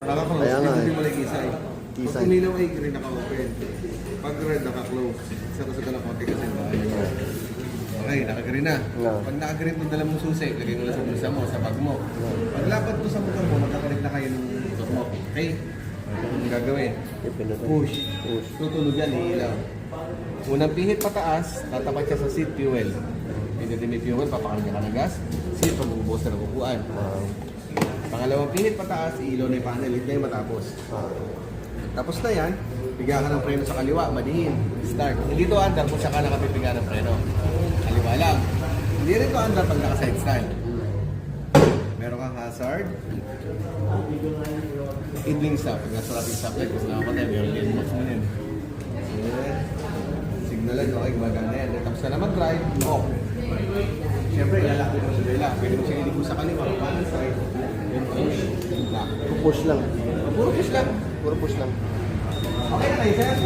Naka-close, Kaya nga hindi eh. mo lang kisay. Pag Kisay. umilaw ay green, naka-open. Pag red, naka-close. Isa ko sa konti kasi bahay niya. Okay, naka-green na. Yeah. Pag naka-green itong dala mong susi, lagay mo lang sa bulsa mo, sa bag mo. Pag lapad to sa motor mo, magkakalit na kayo ng motor mo. Okay? Ang gagawin, push. Tutunog yan, iilaw. Unang pihit pataas, tatapat siya sa seat fuel. Pindutin may fuel, papakarga ka ng gas. Seat, pag-ubos na ng upuan. Pangalawang pihit pataas, ilaw na yung panel, hindi na yung matapos. Tapos na yan, bigyan ka ng preno sa kaliwa, madiin, start. Hindi to andar kung saka nakapipigyan ng preno. Kaliwa lang. Hindi rin to andar pag naka-side stand. Meron kang hazard. Idling stop. Pag nasa rapid stop light, kasi nakapatay, meron din box mo din. Signalan, okay, gumagana yan. Tapos na naman drive, off. Siyempre, ilalaki mo sa dila. Pwede mo siya iligo sa kaliwa, kanan side. Then push, lock. Push lang. Puro push lang. Puro push lang. Okay na kayo, sir?